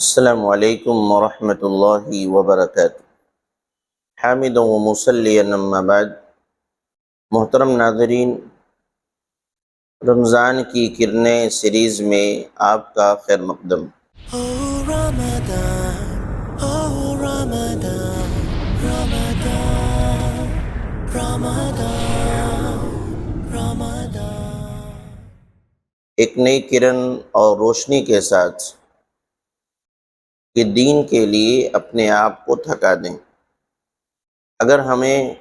السلام علیکم ورحمۃ اللہ وبرکاتہ۔ حامد و مصلی اما بعد، محترم ناظرین، رمضان کی کرنیں سیریز میں آپ کا خیر مقدم۔ Oh Ramadan, oh Ramadan, Ramadan, Ramadan, Ramadan. ایک نئی کرن اور روشنی کے ساتھ کہ دین کے لیے اپنے آپ کو تھکا دیں۔ اگر ہمیں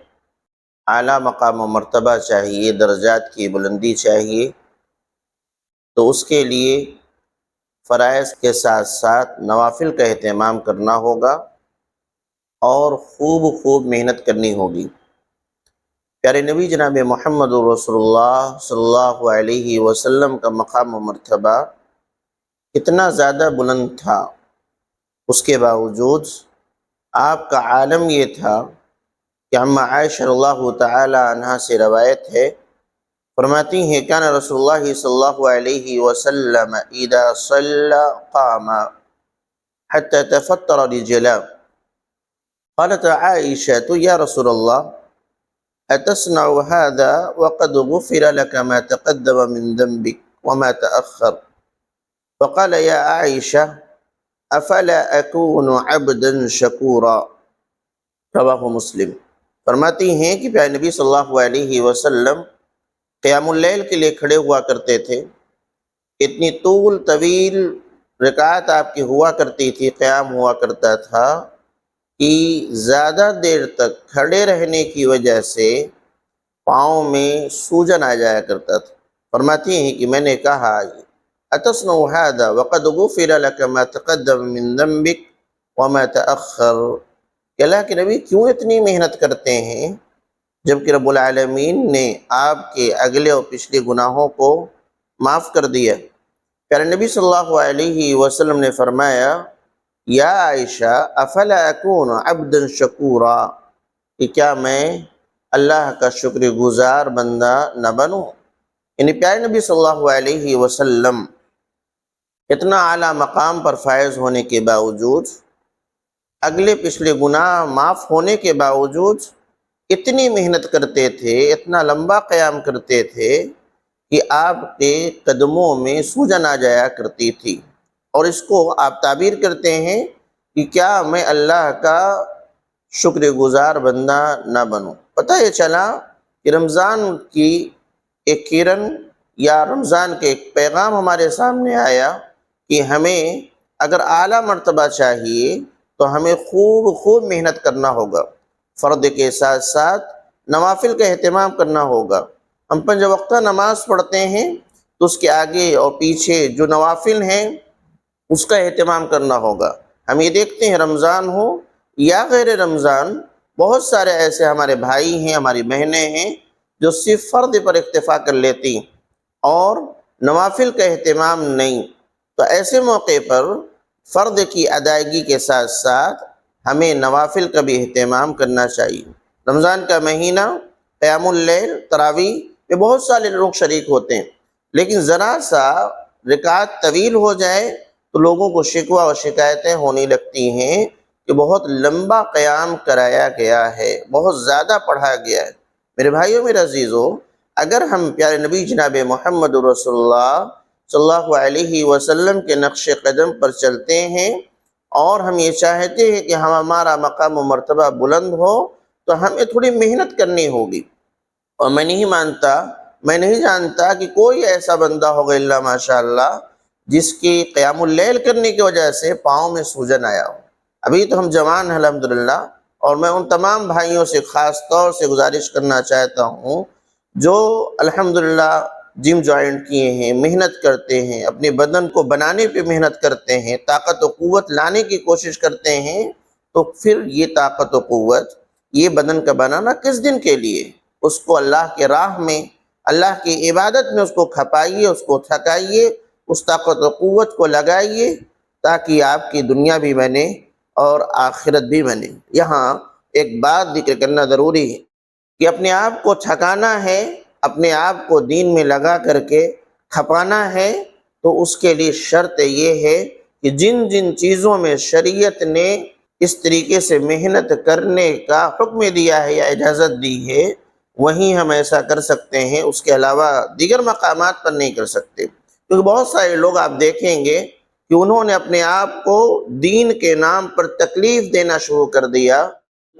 اعلیٰ مقام و مرتبہ چاہیے، درجات کی بلندی چاہیے، تو اس کے لیے فرائض کے ساتھ ساتھ نوافل کا اہتمام کرنا ہوگا اور خوب محنت کرنی ہوگی۔ پیارے نبی جناب محمد رسول اللہ صلی اللہ علیہ وسلم کا مقام و مرتبہ اتنا زیادہ بلند تھا، اس کے باوجود آپ کا عالم یہ تھا کہ عمہ عائشہ رضی اللہ تعالی عنہا سے روایت ہے، فرماتی ہیں کان رسول اللہ صلی اللہ علیہ وسلم اذا صلى قام حتى تفطر رجلاه قالت عائشة یا رسول اللہ اتصنع هذا وقد غفر لك ما تقدم من ذنبك وما تأخر فقال يا عائشة افلا اكون عبدا شکورا، رواہ مسلم۔ فرماتی ہیں کہ پیارے نبی صلی اللہ علیہ وسلم قیام اللیل کے لیے کھڑے ہوا کرتے تھے، اتنی طویل رکعت آپ کی ہوا کرتی تھی، قیام ہوا کرتا تھا کہ زیادہ دیر تک کھڑے رہنے کی وجہ سے پاؤں میں سوجن آ جایا کرتا تھا۔ فرماتی ہیں کہ میں نے کہا اتصنع هذا وقد غفر لك ما تقدم من ذنبك وما تأخر، کہ اللہ کے نبی کیوں اتنی محنت کرتے ہیں جبکہ رب العالمین نے آپ کے اگلے اور پچھلے گناہوں کو معاف کر دیا۔ پیارے نبی صلی اللہ علیہ وسلم نے فرمایا یا عائشہ افلا اکون عبدا شکورا، کہ کیا میں اللہ کا شکر گزار بندہ نہ بنوں۔ یعنی پیارے نبی صلی اللہ علیہ وسلم اتنا اعلیٰ مقام پر فائز ہونے کے باوجود، اگلے پچھلے گناہ معاف ہونے کے باوجود اتنی محنت کرتے تھے، اتنا لمبا قیام کرتے تھے کہ آپ کے قدموں میں سوجن آ جایا کرتی تھی، اور اس کو آپ تعبیر کرتے ہیں کہ کیا میں اللہ کا شکر گزار بندہ نہ بنوں۔ پتہ یہ چلا کہ رمضان کی ایک کرن یا رمضان کے ایک پیغام ہمارے سامنے آیا کہ ہمیں اگر اعلیٰ مرتبہ چاہیے تو ہمیں خوب محنت کرنا ہوگا، فرض کے ساتھ ساتھ نوافل کا اہتمام کرنا ہوگا۔ ہم 5 وقتہ نماز پڑھتے ہیں تو اس کے آگے اور پیچھے جو نوافل ہیں اس کا اہتمام کرنا ہوگا۔ ہم یہ دیکھتے ہیں رمضان ہو یا غیر رمضان، بہت سارے ایسے ہمارے بھائی ہیں، ہماری بہنیں ہیں جو صرف فرض پر اکتفا کر لیتی اور نوافل کا اہتمام نہیں۔ تو ایسے موقع پر فرض کی ادائیگی کے ساتھ ساتھ ہمیں نوافل کا بھی اہتمام کرنا چاہیے۔ رمضان کا مہینہ قیام اللیل، تراویح میں بہت سارے لوگ شریک ہوتے ہیں، لیکن ذرا سا رکعت طویل ہو جائے تو لوگوں کو شکوہ و شکایتیں ہونے لگتی ہیں کہ بہت لمبا قیام کرایا گیا ہے، بہت زیادہ پڑھا گیا ہے۔ میرے بھائیوں، میرے عزیزوں، اگر ہم پیارے نبی جناب محمد رسول اللہ صلی اللہ علیہ وسلم کے نقش قدم پر چلتے ہیں اور ہم یہ چاہتے ہیں کہ ہمارا مقام و مرتبہ بلند ہو تو ہمیں تھوڑی محنت کرنی ہوگی۔ اور میں نہیں جانتا کہ کوئی ایسا بندہ ہوگا الا ماشاءاللہ جس کی قیام اللیل کرنے کی وجہ سے پاؤں میں سوجن آیا ہو۔ ابھی تو ہم جوان ہیں الحمدللہ، اور میں ان تمام بھائیوں سے خاص طور سے گزارش کرنا چاہتا ہوں جو الحمدللہ جم جوائنٹ کیے ہیں، محنت کرتے ہیں، اپنے بدن کو بنانے پہ محنت کرتے ہیں، طاقت و قوت لانے کی کوشش کرتے ہیں، تو پھر یہ طاقت و قوت، یہ بدن کا بنانا کس دن کے لیے؟ اس کو اللہ کے راہ میں، اللہ کی عبادت میں اس کو کھپائیے، اس کو تھکائیے، اس طاقت و قوت کو لگائیے تاکہ آپ کی دنیا بھی بنے اور آخرت بھی بنے۔ یہاں ایک بات ذکر کرنا ضروری ہے کہ اپنے آپ کو تھکانا ہے، اپنے آپ کو دین میں لگا کر کے کھپانا ہے، تو اس کے لیے شرط یہ ہے کہ جن جن چیزوں میں شریعت نے اس طریقے سے محنت کرنے کا حکم دیا ہے یا اجازت دی ہے وہیں ہم ایسا کر سکتے ہیں، اس کے علاوہ دیگر مقامات پر نہیں کر سکتے۔ کیونکہ بہت سارے لوگ آپ دیکھیں گے کہ انہوں نے اپنے آپ کو دین کے نام پر تکلیف دینا شروع کر دیا،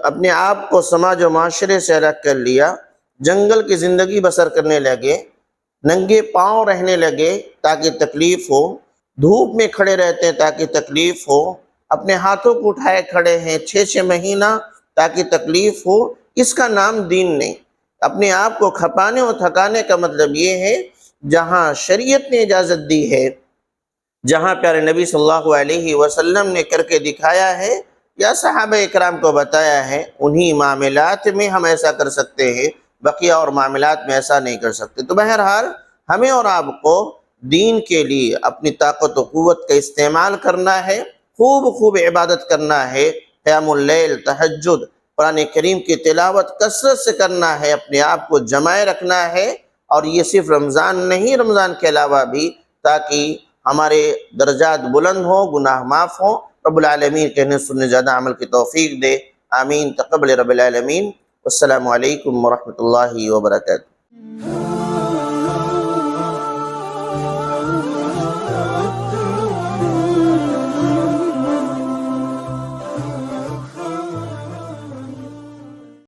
اپنے آپ کو سماج و معاشرے سے الگ کر لیا، جنگل کی زندگی بسر کرنے لگے، ننگے پاؤں رہنے لگے تاکہ تکلیف ہو، دھوپ میں کھڑے رہتے ہیں تاکہ تکلیف ہو، اپنے ہاتھوں کو اٹھائے کھڑے ہیں 6 مہینہ تاکہ تکلیف ہو۔ اس کا نام دین نہیں۔ اپنے آپ کو کھپانے اور تھکانے کا مطلب یہ ہے جہاں شریعت نے اجازت دی ہے، جہاں پیارے نبی صلی اللہ علیہ وسلم نے کر کے دکھایا ہے یا صحابہ اکرام کو بتایا ہے، انہی معاملات میں ہم ایسا کر سکتے ہیں، بقیہ اور معاملات میں ایسا نہیں کر سکتے۔ تو بہرحال ہمیں اور آپ کو دین کے لیے اپنی طاقت و قوت کا استعمال کرنا ہے، خوب عبادت کرنا ہے، قیام اللیل، تہجد، قرآن کریم کی تلاوت کثرت سے کرنا ہے، اپنے آپ کو جمائے رکھنا ہے، اور یہ صرف رمضان نہیں، رمضان کے علاوہ بھی، تاکہ ہمارے درجات بلند ہوں، گناہ معاف ہوں۔ رب العالمین کہنے سننے زیادہ عمل کی توفیق دے، آمین، تقبل رب العالمین۔ والسلام علیکم ورحمۃ اللہ وبرکاتہ۔